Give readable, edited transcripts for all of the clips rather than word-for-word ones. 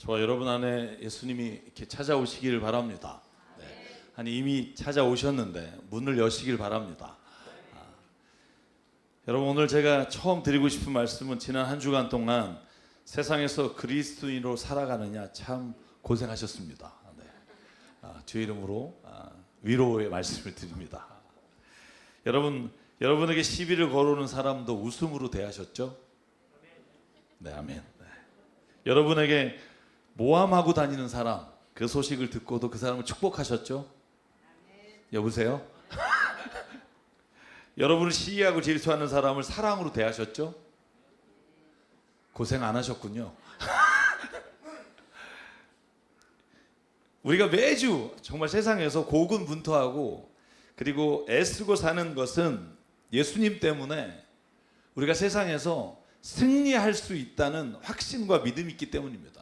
저와 여러분 안에 예수님이 이렇게 찾아오시기를 바랍니다. 네. 아니 이미 찾아오셨는데 문을 여시길 바랍니다. 여러분 오늘 제가 처음 드리고 싶은 말씀은 지난 한 주간 동안 세상에서 그리스도인으로 살아가느냐 참 고생하셨습니다. 네. 주의 이름으로 위로의 말씀을 드립니다. 여러분에게 시비를 걸어오는 사람도 웃음으로 대하셨죠? 네, 아멘. 네. 여러분에게 모함하고 다니는 사람, 그 소식을 듣고도 그 사람을 축복하셨죠? 여보세요? 여러분을 시기하고 질투하는 사람을 사랑으로 대하셨죠? 고생 안 하셨군요. 우리가 매주 정말 세상에서 고군분투하고 그리고 애쓰고 사는 것은 예수님 때문에 우리가 세상에서 승리할 수 있다는 확신과 믿음이 있기 때문입니다.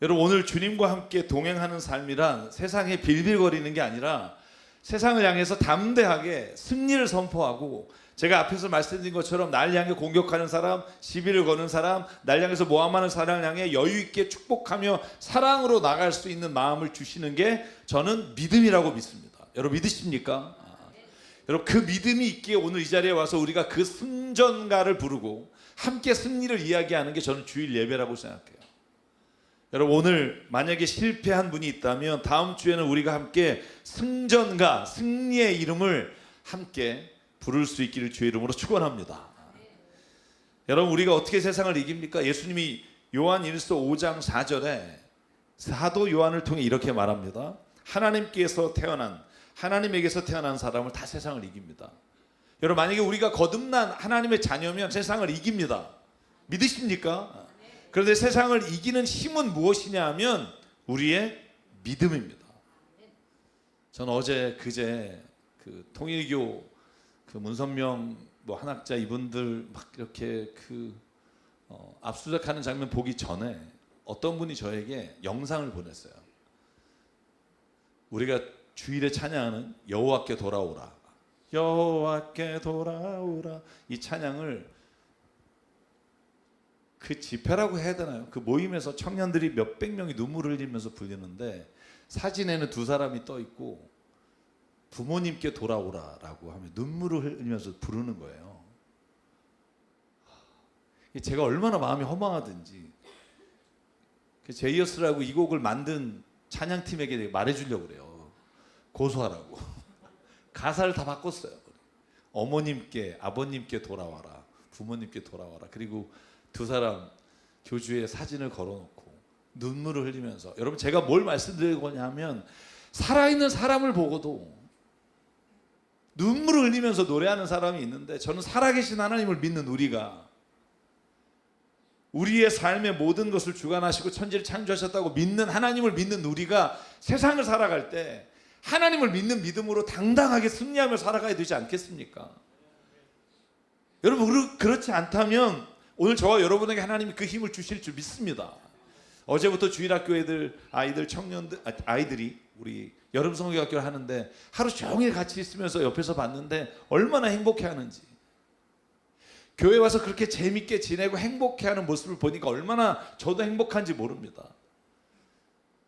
여러분 오늘 주님과 함께 동행하는 삶이란 세상에 빌빌거리는 게 아니라 세상을 향해서 담대하게 승리를 선포하고, 제가 앞에서 말씀드린 것처럼 날 향해 공격하는 사람, 시비를 거는 사람, 날 향해서 모함하는 사람을 향해 여유 있게 축복하며 사랑으로 나갈 수 있는 마음을 주시는 게 저는 믿음이라고 믿습니다. 여러분 믿으십니까? 여러분 그 믿음이 있기에 오늘 이 자리에 와서 우리가 그 승전가를 부르고 함께 승리를 이야기하는 게 저는 주일 예배라고 생각해요. 여러분 오늘 만약에 실패한 분이 있다면 다음 주에는 우리가 함께 승전가, 승리의 이름을 함께 부를 수 있기를 주의 이름으로 축원합니다. 여러분 우리가 어떻게 세상을 이깁니까? 예수님이 요한 1서 5장 4절에 사도 요한을 통해 이렇게 말합니다. 하나님에게서 태어난 사람을 다 세상을 이깁니다. 여러분 만약에 우리가 거듭난 하나님의 자녀면 세상을 이깁니다. 믿으십니까? 그런데 세상을 이기는 힘은 무엇이냐 하면 우리의 믿음입니다. 저는 어제 그제 그 통일교 그 문선명 한학자 이분들 막 이렇게 압수수색하는 장면 보기 전에 어떤 분이 저에게 영상을 보냈어요. 우리가 주일에 찬양하는 여호와께 돌아오라, 여호와께 돌아오라, 이 찬양을 그 집회라고 해야 되나요? 그 모임에서 청년들이 몇백 명이 눈물을 흘리면서 부르는데 사진에는 두 사람이 떠 있고 부모님께 돌아오라라고 하면 눈물을 흘리면서 부르는 거예요. 제가 얼마나 마음이 허망하든지 제이어스라고 이 곡을 만든 찬양팀에게 말해주려고 그래요. 고소하라고. 가사를 다 바꿨어요. 어머님께, 아버님께 돌아와라, 부모님께 돌아와라. 그리고 두 사람 교주의 사진을 걸어놓고 눈물을 흘리면서, 여러분 제가 뭘 말씀드리고냐 하면 살아있는 사람을 보고도 눈물을 흘리면서 노래하는 사람이 있는데, 저는 살아계신 하나님을 믿는 우리의 삶의 모든 것을 주관하시고 천지를 창조하셨다고 믿는 하나님을 믿는 우리가 세상을 살아갈 때 하나님을 믿는 믿음으로 당당하게 승리하며 살아가야 되지 않겠습니까? 여러분 그렇지 않다면 오늘 저와 여러분에게 하나님이 그 힘을 주실 줄 믿습니다. 어제부터 주일학교 아이들 청년들 아이들이 우리 여름 성경학교를 하는데 하루 종일 같이 있으면서 옆에서 봤는데 얼마나 행복해하는지, 교회 와서 그렇게 재밌게 지내고 행복해하는 모습을 보니까 얼마나 저도 행복한지 모릅니다.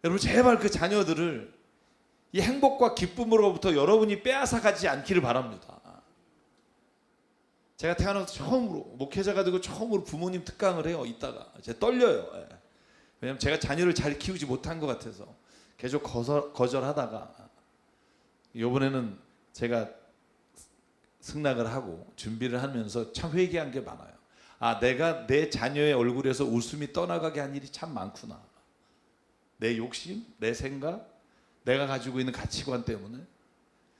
여러분 제발 그 자녀들을 이 행복과 기쁨으로부터 여러분이 빼앗아가지 않기를 바랍니다. 제가 태어나서 처음으로 목회자가 되고 처음으로 부모님 특강을 해요. 이따가 제가 떨려요. 왜냐하면 제가 자녀를 잘 키우지 못한 것 같아서 계속 거절하다가 이번에는 제가 승낙을 하고 준비를 하면서 참 회개한 게 많아요. 내가 내 자녀의 얼굴에서 웃음이 떠나가게 한 일이 참 많구나. 내 욕심, 내 생각, 내가 가지고 있는 가치관 때문에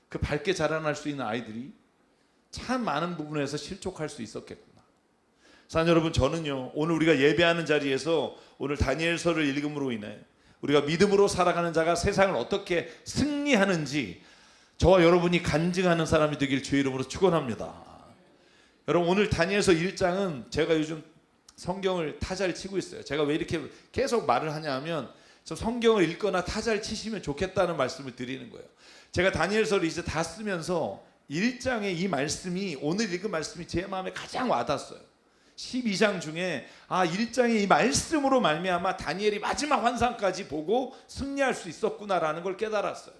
그 밝게 자라날 수 있는 아이들이 참 많은 부분에서 실족할 수 있었겠구나. 사랑 여러분, 저는요 오늘 우리가 예배하는 자리에서 오늘 다니엘서를 읽음으로 인해 우리가 믿음으로 살아가는 자가 세상을 어떻게 승리하는지 저와 여러분이 간증하는 사람이 되길 주의 이름으로 축원합니다. 여러분 오늘 다니엘서 1장은 제가 요즘 성경을 타자를 치고 있어요. 제가 왜 이렇게 계속 말을 하냐 하면 좀 성경을 읽거나 타자를 치시면 좋겠다는 말씀을 드리는 거예요. 제가 다니엘서를 이제 다 쓰면서 1장의 이 말씀이, 오늘 읽은 말씀이 제 마음에 가장 와닿았어요. 12장 중에 1장의 이 말씀으로 말미암아 다니엘이 마지막 환상까지 보고 승리할 수 있었구나라는 걸 깨달았어요.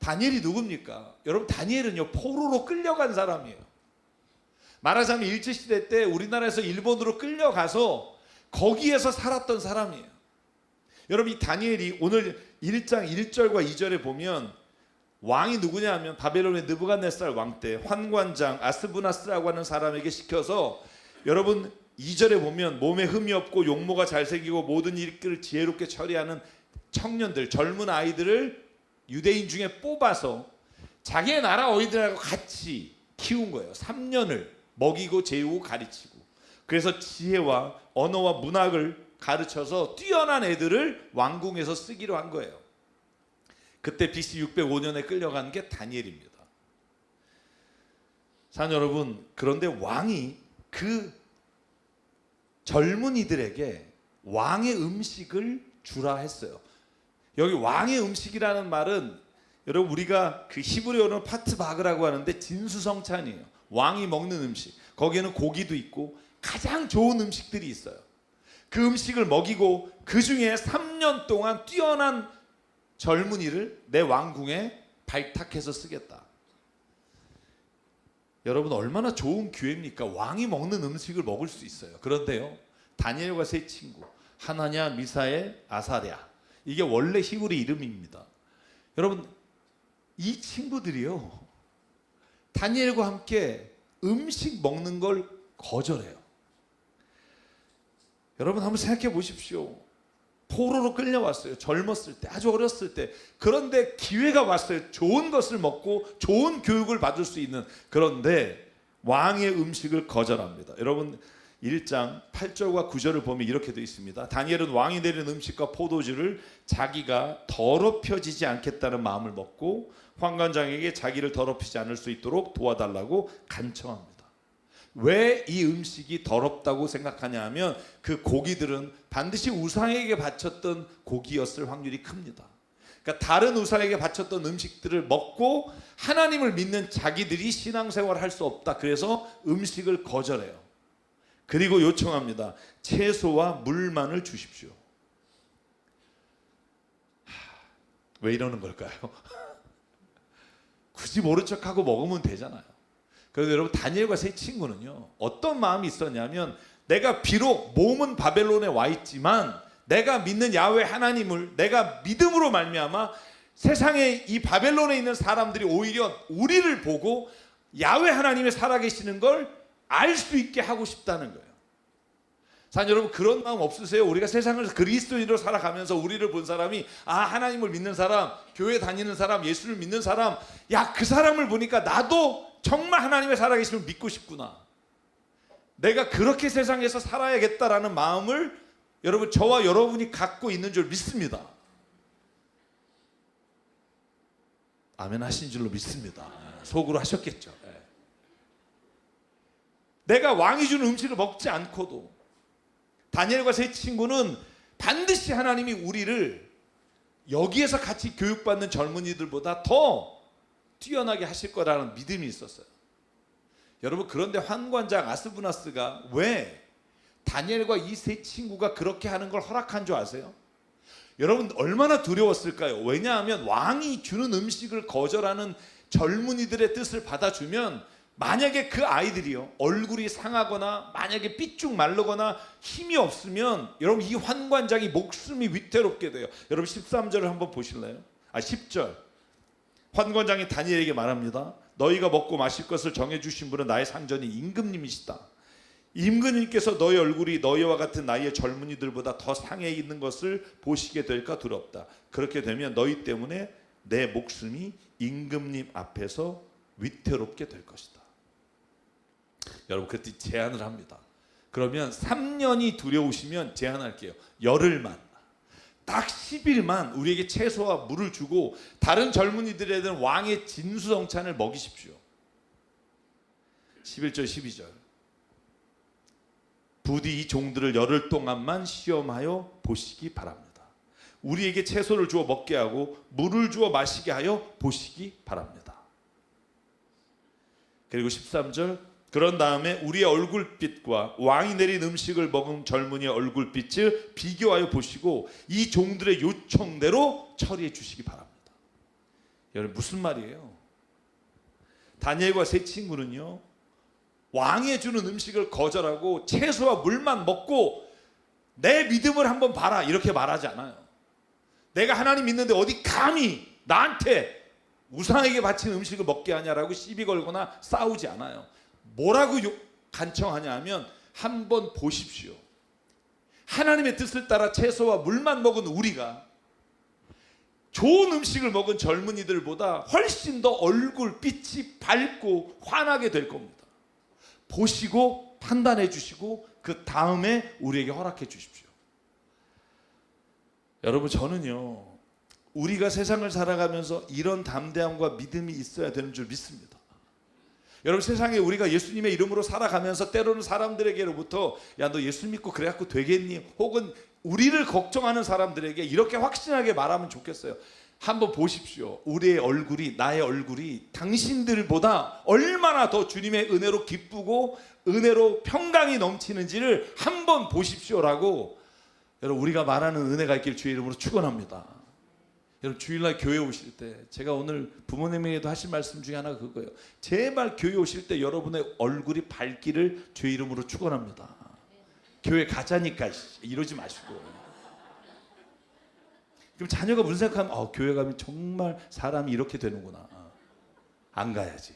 다니엘이 누굽니까? 여러분, 다니엘은요, 포로로 끌려간 사람이에요. 말하자면 일제시대 때 우리나라에서 일본으로 끌려가서 거기에서 살았던 사람이에요. 여러분, 이 다니엘이 오늘 1장 1절과 2절에 보면 왕이 누구냐 하면 바벨론의 느부갓네살 왕 때 환관장 아스부나스라고 하는 사람에게 시켜서, 여러분 2절에 보면 몸에 흠이 없고 용모가 잘생기고 모든 일을 지혜롭게 처리하는 청년들, 젊은 아이들을 유대인 중에 뽑아서 자기의 나라 어린이들하고 같이 키운 거예요. 3년을 먹이고 재우고 가르치고. 그래서 지혜와 언어와 문학을 가르쳐서 뛰어난 애들을 왕궁에서 쓰기로 한 거예요. 그때 BC 605년에 끌려간 게 다니엘입니다. 사랑 여러분, 그런데 왕이 그 젊은이들에게 왕의 음식을 주라 했어요. 여기 왕의 음식이라는 말은 여러분, 우리가 그 히브리어는 파트바그라고 하는데 진수성찬이에요. 왕이 먹는 음식. 거기에는 고기도 있고 가장 좋은 음식들이 있어요. 그 음식을 먹이고 그 중에 3년 동안 뛰어난 젊은이를 내 왕궁에 발탁해서 쓰겠다. 여러분, 얼마나 좋은 기회입니까? 왕이 먹는 음식을 먹을 수 있어요. 그런데요, 다니엘과 세 친구 하나냐, 미사엘, 아사랴, 이게 원래 히브리 이름입니다. 여러분, 이 친구들이요, 다니엘과 함께 음식 먹는 걸 거절해요. 여러분, 한번 생각해 보십시오. 포로로 끌려왔어요. 젊었을 때, 아주 어렸을 때. 그런데 기회가 왔어요. 좋은 것을 먹고 좋은 교육을 받을 수 있는. 그런데 왕의 음식을 거절합니다. 여러분, 1장 8절과 9절을 보면 이렇게 되어 있습니다. 다니엘은 왕이 내린 음식과 포도주를 자기가 더럽혀지지 않겠다는 마음을 먹고 환관장에게 자기를 더럽히지 않을 수 있도록 도와달라고 간청합니다. 왜 이 음식이 더럽다고 생각하냐 하면 그 고기들은 반드시 우상에게 바쳤던 고기였을 확률이 큽니다. 그러니까 다른 우상에게 바쳤던 음식들을 먹고 하나님을 믿는 자기들이 신앙생활을 할 수 없다. 그래서 음식을 거절해요. 그리고 요청합니다. 채소와 물만을 주십시오. 왜 이러는 걸까요? 굳이 모른 척하고 먹으면 되잖아요. 그래서 여러분, 다니엘과 세 친구는요, 어떤 마음이 있었냐면, 내가 비록 몸은 바벨론에 와 있지만 내가 믿는 야훼 하나님을 내가 믿음으로 말미암아 세상에 이 바벨론에 있는 사람들이 오히려 우리를 보고 야훼 하나님이 살아계시는 걸 알 수 있게 하고 싶다는 거예요. 사실 여러분, 그런 마음 없으세요? 우리가 세상을 그리스도인으로 살아가면서 우리를 본 사람이, 하나님을 믿는 사람, 교회 다니는 사람, 예수를 믿는 사람, 야, 그 사람을 보니까 나도 정말 하나님의 살아계심을 믿고 싶구나. 내가 그렇게 세상에서 살아야겠다라는 마음을 여러분, 저와 여러분이 갖고 있는 줄 믿습니다. 아멘 하신 줄로 믿습니다. 속으로 하셨겠죠. 내가 왕이 주는 음식을 먹지 않고도 다니엘과 세 친구는 반드시 하나님이 우리를 여기에서 같이 교육받는 젊은이들보다 더 뛰어나게 하실 거라는 믿음이 있었어요. 여러분, 그런데 환관장 아스부나스가 왜 다니엘과 이 세 친구가 그렇게 하는 걸 허락한 줄 아세요? 여러분, 얼마나 두려웠을까요? 왜냐하면 왕이 주는 음식을 거절하는 젊은이들의 뜻을 받아주면 만약에 그 아이들이요, 얼굴이 상하거나 만약에 삐쭉 마르거나 힘이 없으면 여러분, 이 환관장이 목숨이 위태롭게 돼요. 여러분, 13절을 한번 보실래요? 10절. 환관장이 다니엘에게 말합니다. 너희가 먹고 마실 것을 정해주신 분은 나의 상전인 임금님이시다. 임금님께서 너희 얼굴이 너희와 같은 나이의 젊은이들보다 더 상해 있는 것을 보시게 될까 두렵다. 그렇게 되면 너희 때문에 내 목숨이 임금님 앞에서 위태롭게 될 것이다. 여러분, 그때 제안을 합니다. 그러면 3년이 두려우시면 제안할게요. 열흘만, 딱 10일만 우리에게 채소와 물을 주고 다른 젊은이들에게는 왕의 진수성찬을 먹이십시오. 11절 12절. 부디 이 종들을 열흘 동안만 시험하여 보시기 바랍니다. 우리에게 채소를 주어 먹게 하고 물을 주어 마시게 하여 보시기 바랍니다. 그리고 13절. 그런 다음에 우리의 얼굴빛과 왕이 내린 음식을 먹은 젊은이의 얼굴빛을 비교하여 보시고 이 종들의 요청대로 처리해 주시기 바랍니다. 여러분 무슨 말이에요? 다니엘과 세 친구는요, 왕이 주는 음식을 거절하고 채소와 물만 먹고 내 믿음을 한번 봐라 이렇게 말하지 않아요. 내가 하나님 믿는데 어디 감히 나한테 우상에게 바친 음식을 먹게 하냐라고 시비 걸거나 싸우지 않아요. 뭐라고 간청하냐 하면 한번 보십시오. 하나님의 뜻을 따라 채소와 물만 먹은 우리가 좋은 음식을 먹은 젊은이들보다 훨씬 더 얼굴빛이 밝고 환하게 될 겁니다. 보시고 판단해 주시고 그 다음에 우리에게 허락해 주십시오. 여러분 저는요, 우리가 세상을 살아가면서 이런 담대함과 믿음이 있어야 되는 줄 믿습니다. 여러분 세상에 우리가 예수님의 이름으로 살아가면서 때로는 사람들에게로부터 야 너 예수 믿고 그래갖고 되겠니? 혹은 우리를 걱정하는 사람들에게 이렇게 확신하게 말하면 좋겠어요. 한번 보십시오. 우리의 얼굴이, 나의 얼굴이 당신들보다 얼마나 더 주님의 은혜로 기쁘고 은혜로 평강이 넘치는지를 한번 보십시오라고 여러분 우리가 말하는 은혜가 있길 주의 이름으로 축원합니다. 여러분 주일날 교회 오실 때 제가 오늘 부모님에게도 하실 말씀 중에 하나가 그거예요. 제발 교회 오실 때 여러분의 얼굴이 밝기를 주의 이름으로 축원합니다. 교회 가자니까 이러지 마시고. 그럼 자녀가 무슨 생각하면 교회 가면 정말 사람이 이렇게 되는구나. 안 가야지.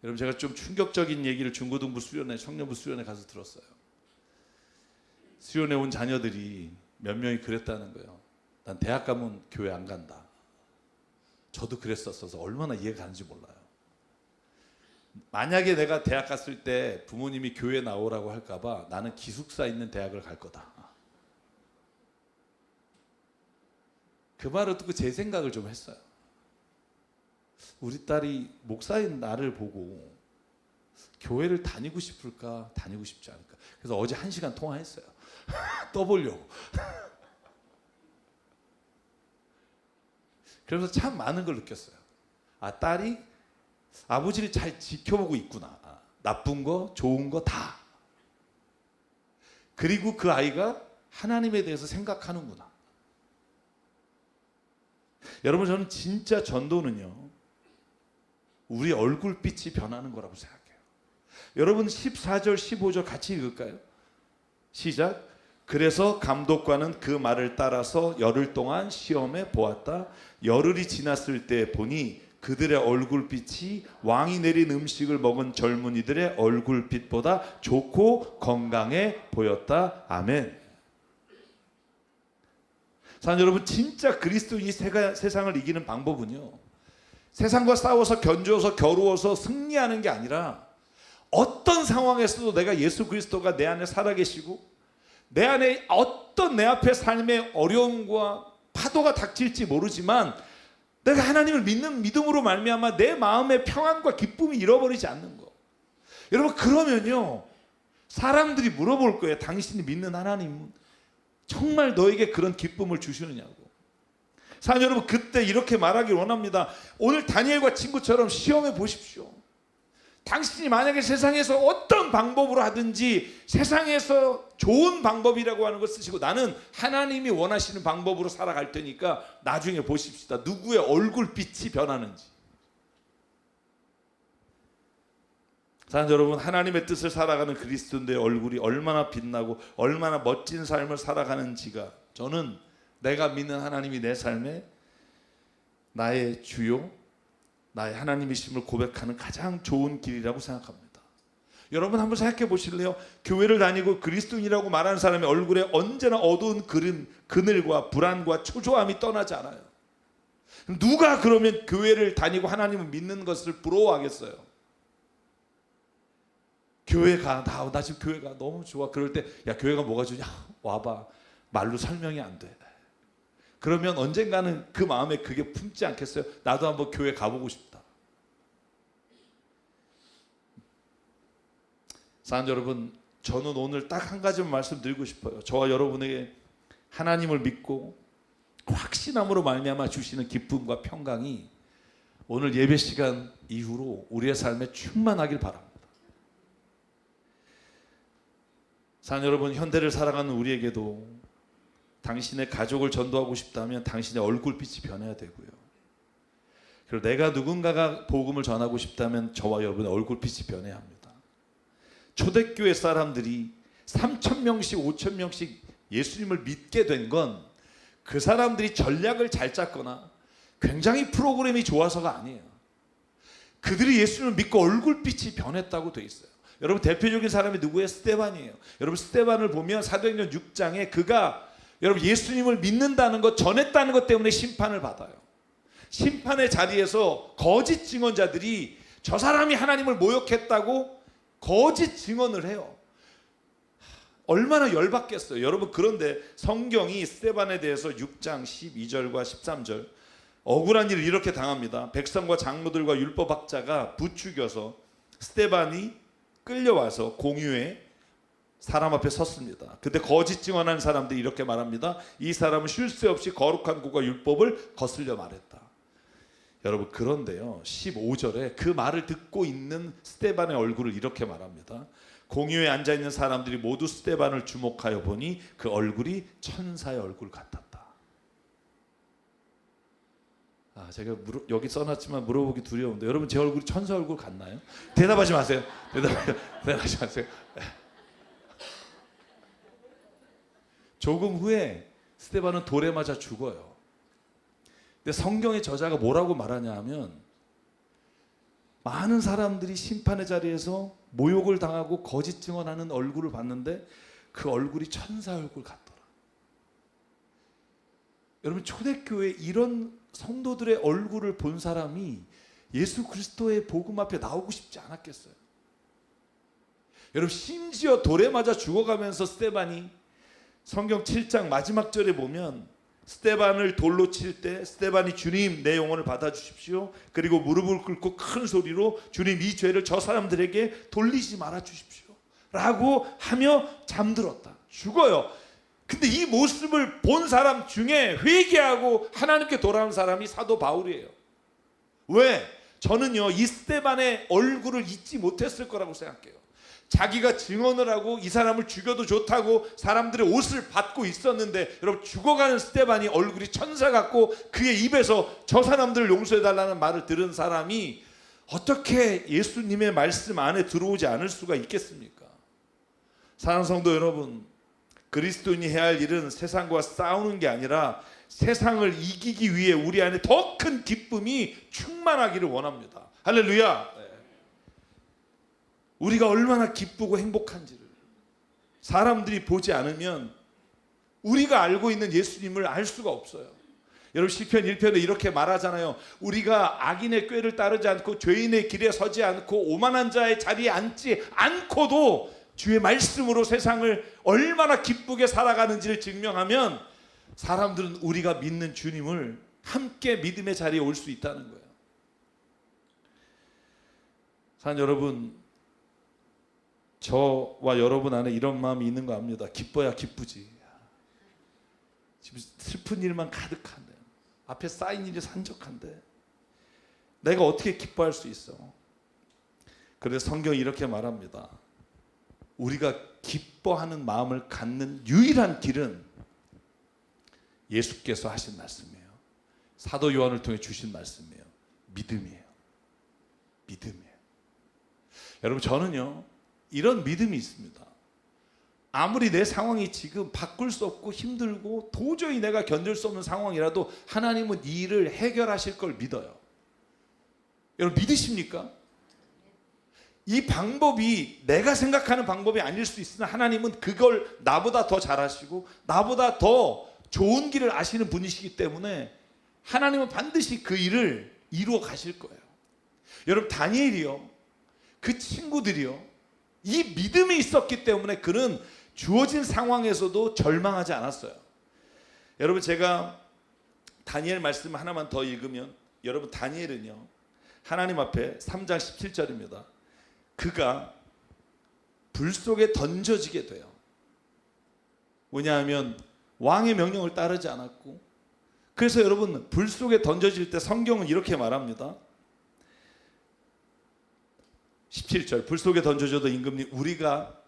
여러분 제가 좀 충격적인 얘기를 중고등부 수련회, 청년부 수련회 가서 들었어요. 수련회 온 자녀들이 몇 명이 그랬다는 거예요. 난 대학 가면 교회 안 간다. 저도 그랬었어서 얼마나 이해가 가는지 몰라요. 만약에 내가 대학 갔을 때 부모님이 교회 나오라고 할까봐 나는 기숙사 있는 대학을 갈 거다. 그 말을 듣고 제 생각을 좀 했어요. 우리 딸이 목사인 나를 보고 교회를 다니고 싶을까 다니고 싶지 않을까. 그래서 어제 1시간 통화했어요. 떠보려고. 그래서 참 많은 걸 느꼈어요. 딸이 아버지를 잘 지켜보고 있구나. 나쁜 거 좋은 거 다. 그리고 그 아이가 하나님에 대해서 생각하는구나. 여러분 저는 진짜 전도는요, 우리 얼굴빛이 변하는 거라고 생각해요. 여러분 14절 15절 같이 읽을까요? 시작. 그래서 감독관은 그 말을 따라서 열흘 동안 시험해 보았다. 열흘이 지났을 때 보니 그들의 얼굴빛이 왕이 내린 음식을 먹은 젊은이들의 얼굴빛보다 좋고 건강해 보였다. 아멘. 사랑 여러분, 진짜 그리스도인이 세상을 이기는 방법은요, 세상과 싸워서 견주어서 겨루어서 승리하는 게 아니라 어떤 상황에서도 내가 예수 그리스도가 내 안에 살아계시고 내 안에 어떤 내 앞에 삶의 어려움과 파도가 닥칠지 모르지만 내가 하나님을 믿는 믿음으로 말미암아 내 마음의 평안과 기쁨이 잃어버리지 않는 거. 여러분 그러면요, 사람들이 물어볼 거예요. 당신이 믿는 하나님은 정말 너에게 그런 기쁨을 주시느냐고. 사랑 여러분, 그때 이렇게 말하길 원합니다. 오늘 다니엘과 친구처럼 시험해 보십시오. 당신이 만약에 세상에서 어떤 방법으로 하든지 세상에서 좋은 방법이라고 하는 걸 쓰시고 나는 하나님이 원하시는 방법으로 살아갈 테니까 나중에 보십시다. 누구의 얼굴빛이 변하는지. 사랑 여러분, 하나님의 뜻을 살아가는 그리스도인의 얼굴이 얼마나 빛나고 얼마나 멋진 삶을 살아가는지가 저는 내가 믿는 하나님이 내 삶에 나의 주요 나의 하나님이심을 고백하는 가장 좋은 길이라고 생각합니다. 여러분 한번 생각해 보실래요? 교회를 다니고 그리스도인이라고 말하는 사람의 얼굴에 언제나 어두운 그늘과 불안과 초조함이 떠나지 않아요. 누가 그러면 교회를 다니고 하나님을 믿는 것을 부러워하겠어요? 교회가 나 지금 교회가 너무 좋아. 그럴 때 야 교회가 뭐가 좋냐? 와봐. 말로 설명이 안 돼. 그러면 언젠가는 그 마음에 그게 품지 않겠어요? 나도 한번 교회 가보고 싶다. 사랑 여러분, 저는 오늘 딱 한 가지만 말씀드리고 싶어요. 저와 여러분에게 하나님을 믿고 확신함으로 말미암아 주시는 기쁨과 평강이 오늘 예배 시간 이후로 우리의 삶에 충만하길 바랍니다. 사랑하는 여러분, 현대를 살아가는 우리에게도 당신의 가족을 전도하고 싶다면 당신의 얼굴빛이 변해야 되고요. 그리고 내가 누군가가 복음을 전하고 싶다면 저와 여러분의 얼굴빛이 변해야 합니다. 초대교회 사람들이 3,000명씩 5,000명씩 예수님을 믿게 된 건 그 사람들이 전략을 잘 짰거나 굉장히 프로그램이 좋아서가 아니에요. 그들이 예수님을 믿고 얼굴빛이 변했다고 돼 있어요. 여러분, 대표적인 사람이 누구예요? 스데반이에요. 여러분, 스데반을 보면 사도행전 6장에 그가 여러분 예수님을 믿는다는 것, 전했다는 것 때문에 심판을 받아요. 심판의 자리에서 거짓 증언자들이 저 사람이 하나님을 모욕했다고 거짓 증언을 해요. 얼마나 열받겠어요. 여러분, 그런데 성경이 스데반에 대해서 6장 12절과 13절 억울한 일을 이렇게 당합니다. 백성과 장로들과 율법학자가 부추겨서 스데반이 끌려와서 공유에 사람 앞에 섰습니다. 그때 거짓 증언하는 사람들이 이렇게 말합니다. 이 사람은 쉴 새 없이 거룩한 곳과 율법을 거슬려 말했다. 여러분, 그런데요 15절에 그 말을 듣고 있는 스데반의 얼굴을 이렇게 말합니다. 공유에 앉아있는 사람들이 모두 스데반을 주목하여 보니 그 얼굴이 천사의 얼굴 같았다. 제가 여기 써놨지만 물어보기 두려운데 여러분, 제 얼굴이 천사 얼굴 같나요? 대답하지 마세요. 대답하지 마세요. 조금 후에 스데반은 돌에 맞아 죽어요. 근데 성경의 저자가 뭐라고 말하냐 하면 많은 사람들이 심판의 자리에서 모욕을 당하고 거짓 증언하는 얼굴을 봤는데 그 얼굴이 천사 얼굴 같더라. 여러분, 초대교회 이런 성도들의 얼굴을 본 사람이 예수 그리스도의 복음 앞에 나오고 싶지 않았겠어요? 여러분, 심지어 돌에 맞아 죽어가면서 스데반이 성경 7장 마지막 절에 보면 스데반을 돌로 칠 때 스데반이 주님, 내 영혼을 받아주십시오. 그리고 무릎을 꿇고 큰 소리로 주님, 이 죄를 저 사람들에게 돌리지 말아 주십시오 라고 하며 잠들었다. 죽어요. 근데 이 모습을 본 사람 중에 회개하고 하나님께 돌아온 사람이 사도 바울이에요. 왜? 저는요 이 스데반의 얼굴을 잊지 못했을 거라고 생각해요. 자기가 증언을 하고 이 사람을 죽여도 좋다고 사람들의 옷을 받고 있었는데 여러분, 죽어가는 스데반이 얼굴이 천사 같고 그의 입에서 저 사람들을 용서해달라는 말을 들은 사람이 어떻게 예수님의 말씀 안에 들어오지 않을 수가 있겠습니까? 사랑하는 성도 여러분, 그리스도인이 해야 할 일은 세상과 싸우는 게 아니라 세상을 이기기 위해 우리 안에 더 큰 기쁨이 충만하기를 원합니다. 할렐루야. 우리가 얼마나 기쁘고 행복한지를 사람들이 보지 않으면 우리가 알고 있는 예수님을 알 수가 없어요. 여러분, 시편 1편에 이렇게 말하잖아요. 우리가 악인의 꾀를 따르지 않고 죄인의 길에 서지 않고 오만한 자의 자리에 앉지 않고도 주의 말씀으로 세상을 얼마나 기쁘게 살아가는지를 증명하면 사람들은 우리가 믿는 주님을 함께 믿음의 자리에 올 수 있다는 거예요. 사랑하는 여러분, 저와 여러분 안에 이런 마음이 있는 거 압니다. 기뻐야 기쁘지. 지금 슬픈 일만 가득한데, 앞에 쌓인 일이 산적한데 내가 어떻게 기뻐할 수 있어? 그래서 성경이 이렇게 말합니다. 우리가 기뻐하는 마음을 갖는 유일한 길은 예수께서 하신 말씀이에요. 사도 요한을 통해 주신 말씀이에요. 믿음이에요. 믿음이에요. 여러분, 저는요 이런 믿음이 있습니다. 아무리 내 상황이 지금 바꿀 수 없고 힘들고 도저히 내가 견딜 수 없는 상황이라도 하나님은 이 일을 해결하실 걸 믿어요. 여러분, 믿으십니까? 이 방법이 내가 생각하는 방법이 아닐 수 있으나 하나님은 그걸 나보다 더 잘하시고 나보다 더 좋은 길을 아시는 분이시기 때문에 하나님은 반드시 그 일을 이루어 가실 거예요. 여러분, 다니엘이요, 그 친구들이요, 이 믿음이 있었기 때문에 그는 주어진 상황에서도 절망하지 않았어요. 여러분, 제가 다니엘 말씀 하나만 더 읽으면, 여러분, 다니엘은요 하나님 앞에 3장 17절입니다. 그가 불 속에 던져지게 돼요. 왜냐하면 왕의 명령을 따르지 않았고. 그래서 여러분, 불 속에 던져질 때 성경은 이렇게 말합니다. 17절, 불 속에 던져져도 임금님, 우리가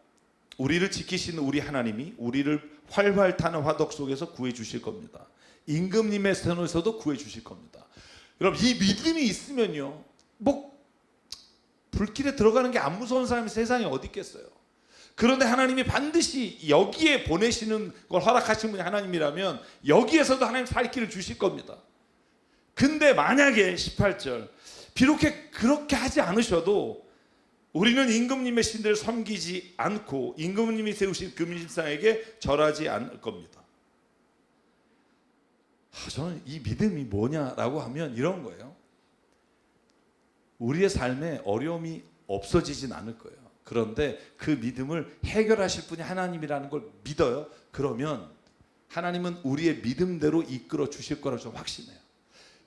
우리를 지키시는 우리 하나님이 우리를 활활 타는 화덕 속에서 구해 주실 겁니다. 임금님의 손에서도 구해 주실 겁니다. 여러분, 이 믿음이 있으면요, 뭐 불길에 들어가는 게 안 무서운 사람이 세상에 어디 있겠어요. 그런데 하나님이 반드시 여기에 보내시는 걸 허락하신 분이 하나님이라면 여기에서도 하나님 살 길을 주실 겁니다. 근데 만약에 18절, 비록 그렇게 하지 않으셔도 우리는 임금님의 신들을 섬기지 않고 임금님이 세우신 금신상에게 절하지 않을 겁니다. 저는 이 믿음이 뭐냐라고 하면 이런 거예요. 우리의 삶에 어려움이 없어지진 않을 거예요. 그런데 그 믿음을 해결하실 분이 하나님이라는 걸 믿어요. 그러면 하나님은 우리의 믿음대로 이끌어 주실 거라고 저는 확신해요.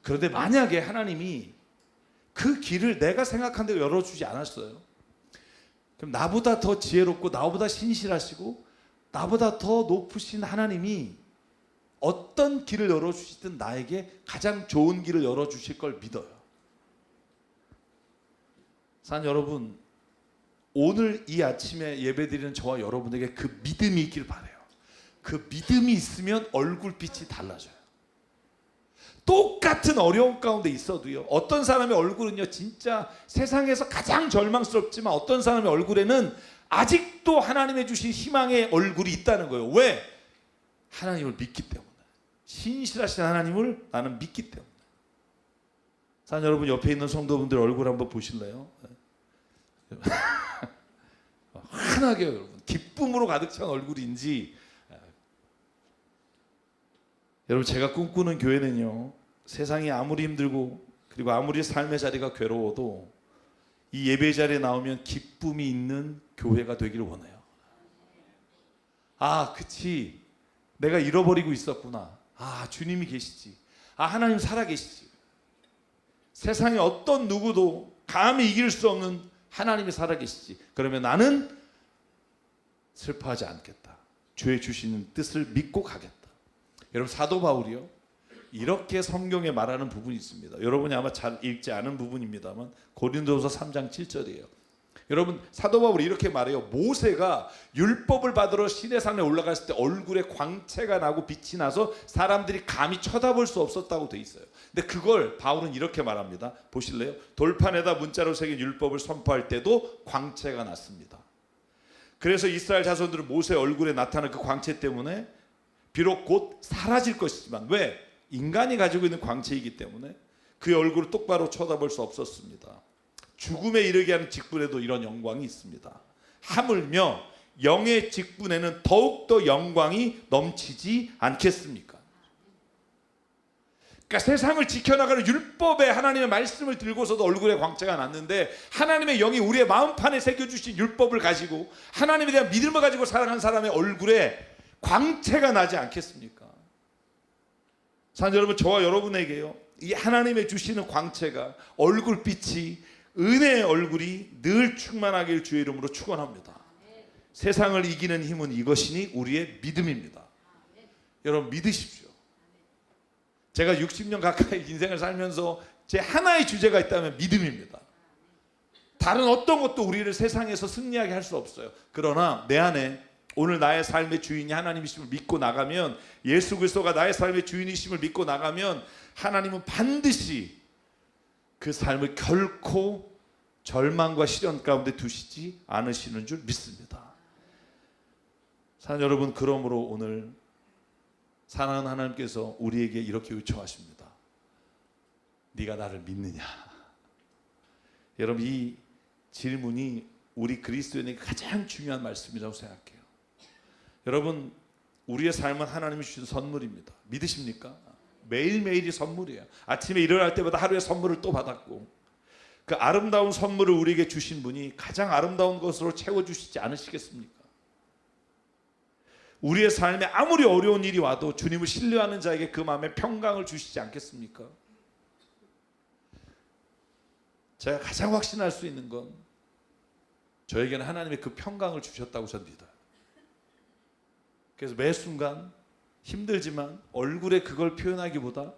그런데 만약에 하나님이 그 길을 내가 생각한 대로 열어주지 않았어요. 그럼 나보다 더 지혜롭고 나보다 신실하시고 나보다 더 높으신 하나님이 어떤 길을 열어주시든 나에게 가장 좋은 길을 열어주실 걸 믿어요. 사랑하는 여러분, 오늘 이 아침에 예배드리는 저와 여러분에게 그 믿음이 있길 바라요. 그 믿음이 있으면 얼굴빛이 달라져요. 똑같은 어려움 가운데 있어도요, 어떤 사람의 얼굴은요 진짜 세상에서 가장 절망스럽지만 어떤 사람의 얼굴에는 아직도 하나님의 주신 희망의 얼굴이 있다는 거예요. 왜? 하나님을 믿기 때문에. 신실하신 하나님을 나는 믿기 때문에. 사랑하는 여러분, 옆에 있는 성도분들 얼굴 한번 보실래요? 환하게 여러분, 기쁨으로 가득 찬 얼굴인지. 여러분, 제가 꿈꾸는 교회는요, 세상이 아무리 힘들고 그리고 아무리 삶의 자리가 괴로워도 이 예배 자리에 나오면 기쁨이 있는 교회가 되기를 원해요. 아, 그치, 내가 잃어버리고 있었구나. 아, 주님이 계시지. 아, 하나님 살아계시지. 세상에 어떤 누구도 감히 이길 수 없는 하나님이 살아계시지. 그러면 나는 슬퍼하지 않겠다. 주의 주시는 뜻을 믿고 가겠다. 여러분, 사도 바울이요, 이렇게 성경에 말하는 부분이 있습니다. 여러분이 아마 잘 읽지 않은 부분입니다만 고린도서 3장 7절이에요. 여러분, 사도 바울이 이렇게 말해요. 모세가 율법을 받으러 시내산에 올라갔을 때 얼굴에 광채가 나고 빛이 나서 사람들이 감히 쳐다볼 수 없었다고 돼 있어요. 근데 그걸 바울은 이렇게 말합니다. 보실래요? 돌판에다 문자로 새긴 율법을 선포할 때도 광채가 났습니다. 그래서 이스라엘 자손들은 모세 얼굴에 나타나는 그 광채 때문에 비록 곧 사라질 것이지만, 왜? 인간이 가지고 있는 광채이기 때문에 그의 얼굴을 똑바로 쳐다볼 수 없었습니다. 죽음에 이르게 하는 직분에도 이런 영광이 있습니다. 하물며 영의 직분에는 더욱더 영광이 넘치지 않겠습니까? 그러니까 세상을 지켜나가는 율법의 하나님의 말씀을 들고서도 얼굴에 광채가 났는데, 하나님의 영이 우리의 마음판에 새겨주신 율법을 가지고 하나님에 대한 믿음을 가지고 살아가는 사람의 얼굴에 광채가 나지 않겠습니까? 사랑하는 여러분, 저와 여러분에게요, 이 하나님의 주시는 광채가, 얼굴빛이, 은혜의 얼굴이 늘 충만하길 주의 이름으로 축원합니다. 세상을 이기는 힘은 이것이니 우리의 믿음입니다. 여러분, 믿으십시오. 제가 60년 가까이 인생을 살면서 제 하나의 주제가 있다면 믿음입니다. 다른 어떤 것도 우리를 세상에서 승리하게 할 수 없어요. 그러나 내 안에 오늘 나의 삶의 주인이 하나님이심을 믿고 나가면, 예수 그리스도가 나의 삶의 주인이심을 믿고 나가면 하나님은 반드시 그 삶을 결코 절망과 시련 가운데 두시지 않으시는 줄 믿습니다. 사랑하는 여러분, 그러므로 오늘 사랑하는 하나님께서 우리에게 이렇게 요청하십니다. 네가 나를 믿느냐? 여러분, 이 질문이 우리 그리스도인에게 가장 중요한 말씀이라고 생각해요. 여러분, 우리의 삶은 하나님이 주신 선물입니다. 믿으십니까? 매일매일이 선물이에요. 아침에 일어날 때마다 하루의 선물을 또 받았고, 그 아름다운 선물을 우리에게 주신 분이 가장 아름다운 것으로 채워주시지 않으시겠습니까? 우리의 삶에 아무리 어려운 일이 와도 주님을 신뢰하는 자에게 그 마음에 평강을 주시지 않겠습니까? 제가 가장 확신할 수 있는 건 저에게는 하나님의 그 평강을 주셨다고 저는 믿어요. 그래서 매 순간 힘들지만 얼굴에 그걸 표현하기보다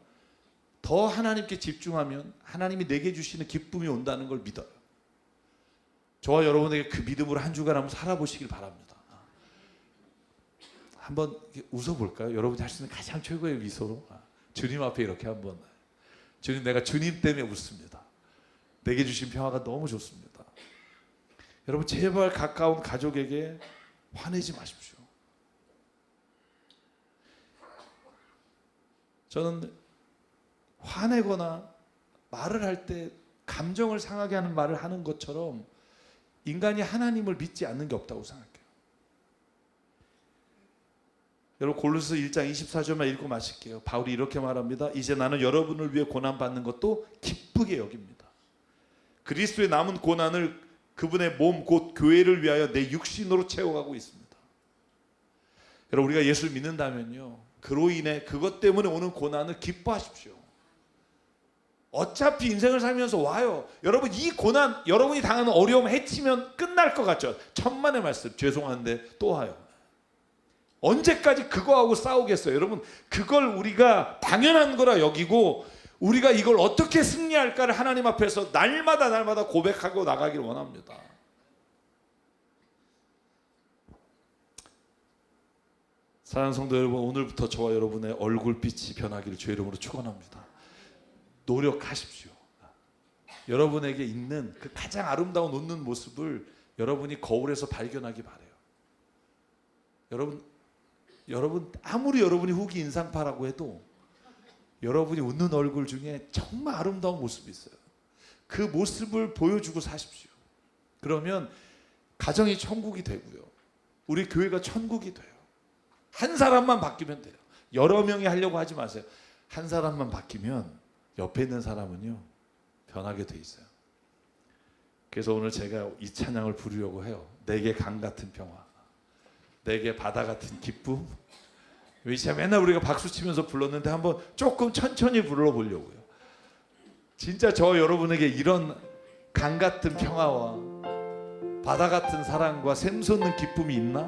더 하나님께 집중하면 하나님이 내게 주시는 기쁨이 온다는 걸 믿어요. 저와 여러분에게 그 믿음으로 한 주간 한번 살아보시길 바랍니다. 한번 웃어볼까요? 여러분이 할 수 있는 가장 최고의 미소로 주님 앞에 이렇게 한번, 주님, 내가 주님 때문에 웃습니다. 내게 주신 평화가 너무 좋습니다. 여러분 제발 가까운 가족에게 화내지 마십시오. 저는 화내거나 말을 할 때 감정을 상하게 하는 말을 하는 것처럼 인간이 하나님을 믿지 않는 게 없다고 생각해요. 여러분 골로새 1장 24절만 읽고 마실게요. 바울이 이렇게 말합니다. 이제 나는 여러분을 위해 고난받는 것도 기쁘게 여깁니다. 그리스도의 남은 고난을 그분의 몸 곧 교회를 위하여 내 육신으로 채워가고 있습니다. 여러분 우리가 예수를 믿는다면요, 그로 인해 그것 때문에 오는 고난을 기뻐하십시오. 어차피 인생을 살면서 와요. 여러분 이 고난, 여러분이 당하는 어려움 해치면 끝날 것 같죠? 천만의 말씀, 죄송한데 또 와요. 언제까지 그거하고 싸우겠어요? 여러분 그걸 우리가 당연한 거라 여기고 우리가 이걸 어떻게 승리할까를 하나님 앞에서 날마다 고백하고 나가길 원합니다. 사랑하는 성도 여러분, 오늘부터 저와 여러분의 얼굴빛이 변하기를 주의 이름으로 축원합니다. 노력하십시오. 여러분에게 있는 그 가장 아름다운 웃는 모습을 여러분이 거울에서 발견하기 바라요. 여러분 아무리 여러분이 후기 인상파라고 해도 여러분이 웃는 얼굴 중에 정말 아름다운 모습이 있어요. 그 모습을 보여주고 사십시오. 그러면 가정이 천국이 되고요, 우리 교회가 천국이 돼요. 한 사람만 바뀌면 돼요. 여러 명이 하려고 하지 마세요. 한 사람만 바뀌면 옆에 있는 사람은요 변하게 돼 있어요. 그래서 오늘 제가 이 찬양을 부르려고 해요. 내게 강 같은 평화, 내게 바다 같은 기쁨. 진짜 맨날 우리가 박수 치면서 불렀는데 한번 조금 천천히 불러보려고요. 진짜 저 여러분에게 이런 강 같은 평화와 바다 같은 사랑과 샘솟는 기쁨이 있나?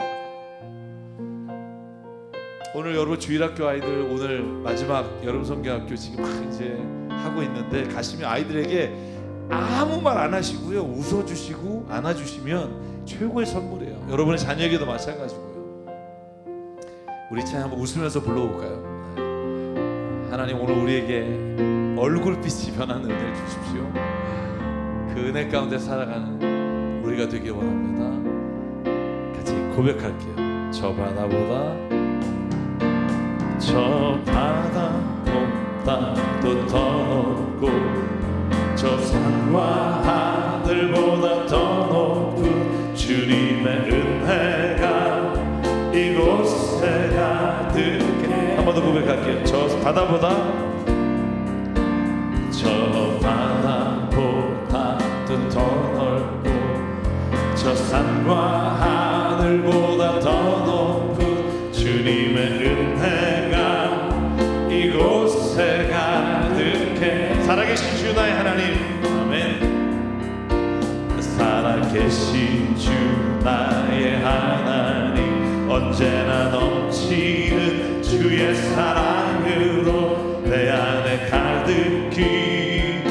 오늘 여러분 주일학교 아이들 오늘 마지막 여름성경학교 지금 막 이제 하고 있는데 가시면 아이들에게 아무 말 안 하시고요, 웃어주시고 안아주시면 최고의 선물이에요. 여러분의 자녀에게도 마찬가지고요. 우리 찬양 한번 웃으면서 불러볼까요? 하나님 오늘 우리에게 얼굴빛이 변하는 은혜를 주십시오. 그 은혜 가운데 살아가는 우리가 되길 원합니다. 같이 고백할게요. 저 바다보다 더 높고 저 산과 하늘보다 더 높은 주님의 은혜가 이곳에 가득해. 한 번 더 고백할게요. 저 바다보다 더 넓고 저 산과 하늘보다 더 높은 주님의 은혜가 이곳에 가득해. 살아계신 주 나의 하나님, 아멘. 살아계신 주 나의 하나님, 언제나 넘치는 주의 사랑으로 내 안에 가득히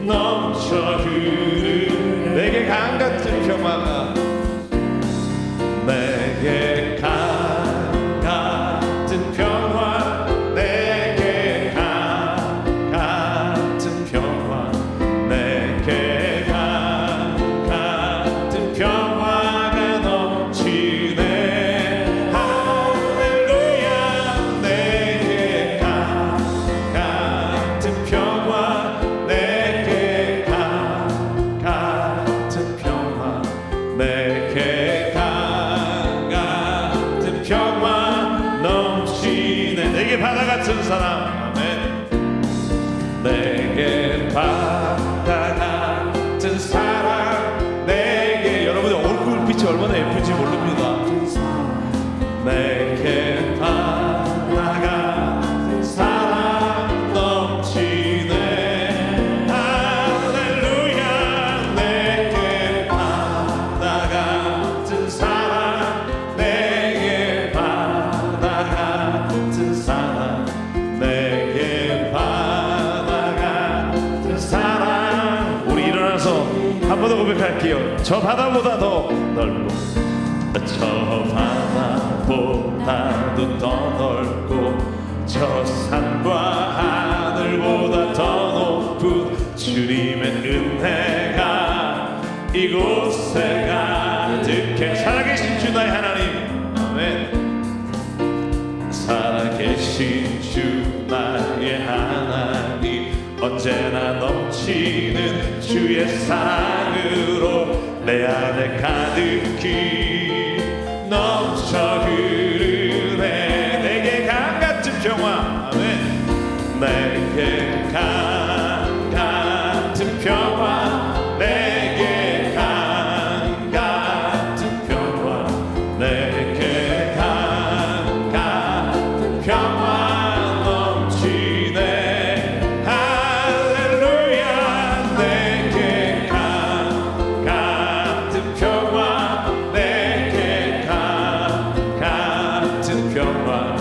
넘쳐 흐르네. 내게 강 같은 평화가, 내게 강 같은 평화, 내게 강 같은 평화, 내게 강 같은 평화가 넘치네. 할렐루야. 내게 강 같은 평화, 내게 강 같은 평화, 내게 강 같은 평화 넘치네. 내게 바다 같은 사랑, 아멘. 내게 바다 같은 사랑, 내게, 여러분의 얼굴빛이 얼마나 예쁜지 모릅니다. 내게 바다 같은 사랑 넘치네. 할렐루야. 내게 바다 같은 사랑, 내게 바다 같은 사랑, 내게 바다 같은 사랑. 우리 일어나서 한 번 더 고백할게요. 저 바다보다 더 넓고 저 바다보다도 더 넓고 저 산과 하늘보다 더 높은 주님의 은혜가 이곳에 가득해. 살아계신 주 나의 하나님, 아멘. 살아계신 주 나의 하나님, 언제나 넘치는 주의 사랑으로 내 안에 가득히 넘쳐 흐르네. 내게 강같은 평화, 아멘. 내게 강같은 평화, 내게 강같은 평화, 내게 강같은 평화 넘치네. 할렐루야. 내게 강같은 평화, 내게 강같은 평화,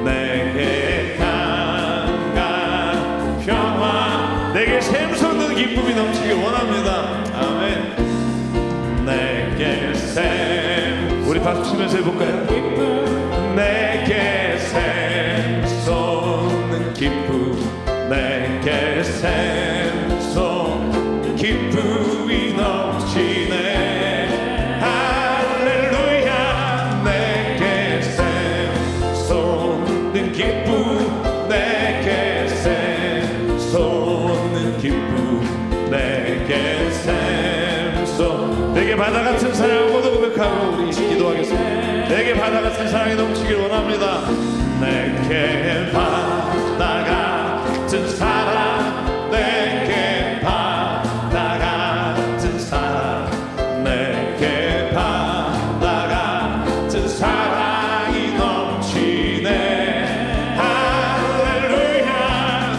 내게 강같은 평화, 내게 샘솟는 기쁨이 넘치길 원합니다. 아멘. 내게 샘, 우리 박수 치면서 해볼까요? 내게 샘솟는 기쁨, 내게 샘솟는 기쁨이 넘치네. 할렐루야. 내게 샘솟는 기쁨, 내게 샘솟는 기쁨, 내게 샘솟. 내게 바다 같은 사랑을 모두 고백하고 우리 기도하겠습니다. 내게 바다 같은 사랑이 넘치길 원합니다. 내게 바다 같은 사랑, 내게 바다 같은 사랑, 내게 바다 같은 사랑이 넘치네. 할렐루야.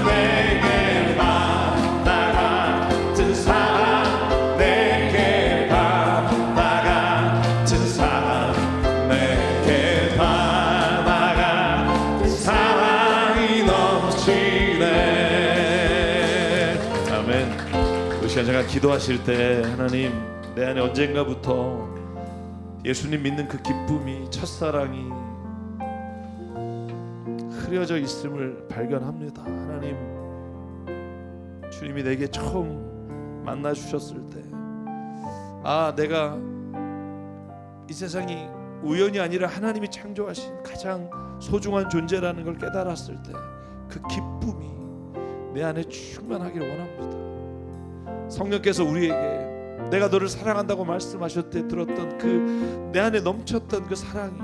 내게 바다 같은 사랑, 내게 바다 같은 사랑, 내게 바다 같은 사랑이 넘치네. 아멘. 이 시간 제가 기도하실 때 하나님, 내 안에 언젠가부터 예수님 믿는 그 기쁨이, 첫사랑이 흐려져 있음을 발견합니다. 하나님, 주님이 내게 처음 만나 주셨을 때, 아, 내가 이 세상이 우연이 아니라 하나님이 창조하신 가장 소중한 존재라는 걸 깨달았을 때 그 기쁨이 내 안에 충만하길 원합니다. 성령께서 우리에게 내가 너를 사랑한다고 말씀하셨을 때 들었던 그 내 안에 넘쳤던 그 사랑이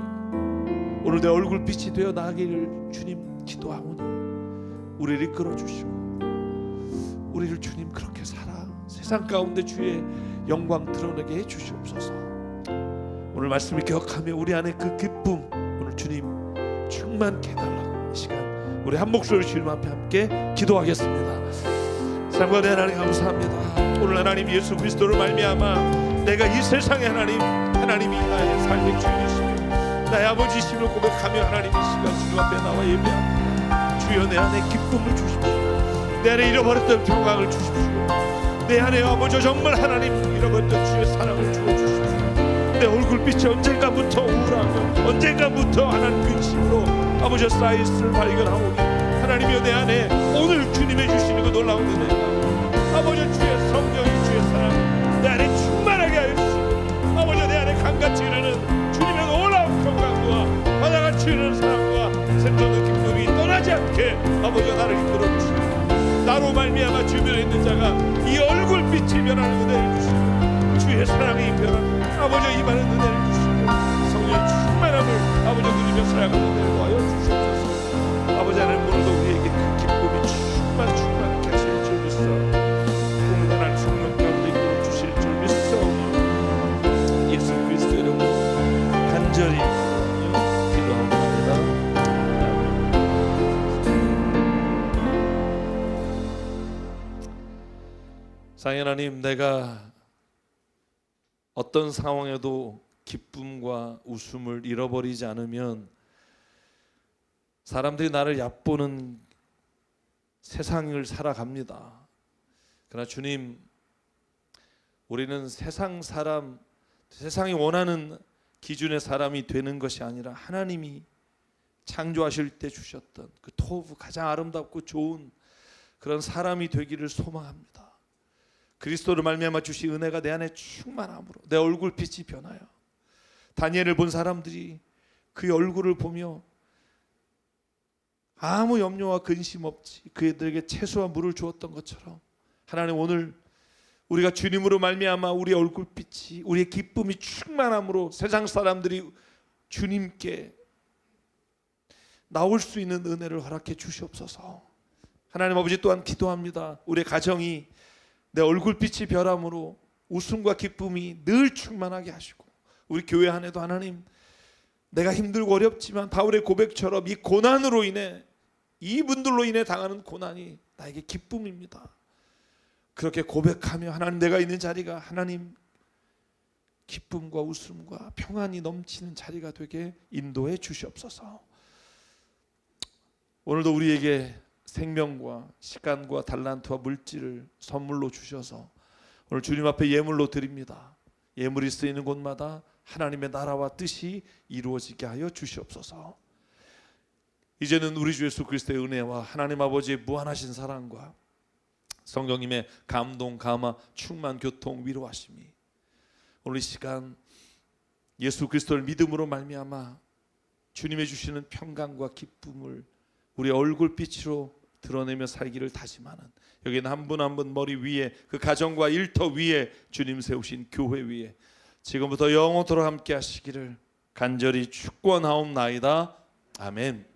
오늘 내 얼굴빛이 되어 나가기를 주님 기도하오니 우리를 이끌어 주시고 우리를 주님 그렇게 세상 가운데 주의 영광 드러내게 해 주시옵소서. 오늘 말씀을 기억하며 우리 안에 그 기쁨 오늘 주님 충만케 해달라고 이 시간 우리 한 목소리 주님 앞에 함께 기도하겠습니다. 사랑과 내 하나님 감사합니다. 오늘 하나님 예수 그리스도를 말미암아 내가 이 세상의 하나님이 나의 삶의 주인이시며 나의 아버지심을 고백하며 하나님 이 시간 주님 앞에 나와 예배합니다. 주여 내 안에 기쁨을 주십시오. 내 안에 잃어버렸던 평강을 주십시오. 내 안에 아버지 정말 하나님 잃어버렸던 주의 사랑을 주어주십시오. 내 얼굴빛이 언젠가부터 우울하며 언젠가부터 하나님 근심으로 아버지 쌓여있음을 발견하오니 하나님이여 내 안에 오늘 주님의 주시는 그 놀라운 은혜가 아버지 주의 성령이 주의 사랑 내 안에 충만하게 하여 주시고 아버지 내 안에 강같이 흐르는 주님의 놀라운 평강과 바다같이 흐르는 사랑과 샘솟는 기쁨이 떠나지 않게 아버지 나를 이끌어 주시고 나로 말미암아 주변에 있는 자가 이 얼굴빛이 변하는 은혜를 주시고 주의 사랑이 변하는 아버지 이 많은 은혜를 주시고 성령의 충만함을 아버지 누리며 살아가는 은혜를 하여 주시옵소서. 아버지 하나님 오늘도 우리에게 그 기쁨이 충만케 하실 줄 믿사 오늘 하나님 성령 가운데 이끌어 주실 줄 믿사오니 예수 그리스도 이름으로 간절히 기도합니다. 사랑의 하나님, 내가 어떤 상황에도 기쁨과 웃음을 잃어버리지 않으면 사람들이 나를 얕보는 세상을 살아갑니다. 그러나 주님, 우리는 세상이 원하는 기준의 사람이 되는 것이 아니라 하나님이 창조하실 때 주셨던 그 토부 가장 아름답고 좋은 그런 사람이 되기를 소망합니다. 그리스도를 말미암아 주신 은혜가 내 안에 충만함으로 내 얼굴빛이 변하여 다니엘을 본 사람들이 그의 얼굴을 보며 아무 염려와 근심 없이 그들에게 채소와 물을 주었던 것처럼 하나님 오늘 우리가 주님으로 말미암아 우리의 얼굴빛이 우리의 기쁨이 충만함으로 세상 사람들이 주님께 나올 수 있는 은혜를 허락해 주시옵소서. 하나님 아버지 또한 기도합니다. 우리의 가정이 내 얼굴빛이 변함으로 웃음과 기쁨이 늘 충만하게 하시고 우리 교회 안에도 하나님 내가 힘들고 어렵지만 바울의 고백처럼 이 고난으로 인해 이분들로 인해 당하는 고난이 나에게 기쁨입니다. 그렇게 고백하며 하나님 내가 있는 자리가 하나님 기쁨과 웃음과 평안이 넘치는 자리가 되게 인도해 주시옵소서. 오늘도 우리에게 생명과 시간과 달란트와 물질을 선물로 주셔서 오늘 주님 앞에 예물로 드립니다. 예물이 쓰이는 곳마다 하나님의 나라와 뜻이 이루어지게 하여 주시옵소서. 이제는 우리 주 예수 그리스도의 은혜와 하나님 아버지의 무한하신 사랑과 성령님의 감동, 감화, 충만, 교통, 위로하심이 오늘 이 시간 예수 그리스도를 믿음으로 말미암아 주님의 주시는 평강과 기쁨을 우리 얼굴빛으로 드러내며 살기를 다짐하는 여기는 한 분 한 분 머리 위에 그 가정과 일터 위에 주님 세우신 교회 위에 지금부터 영원토록 함께 하시기를 간절히 축원하옵나이다. 아멘.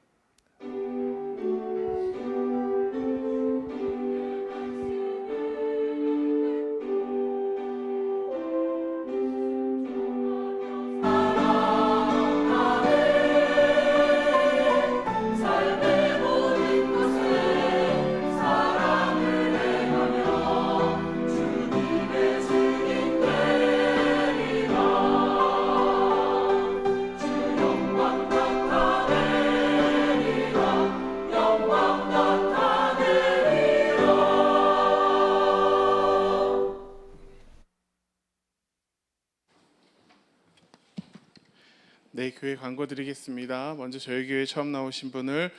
네, 교회 광고 드리겠습니다. 먼저 저희 교회 처음 나오신 분을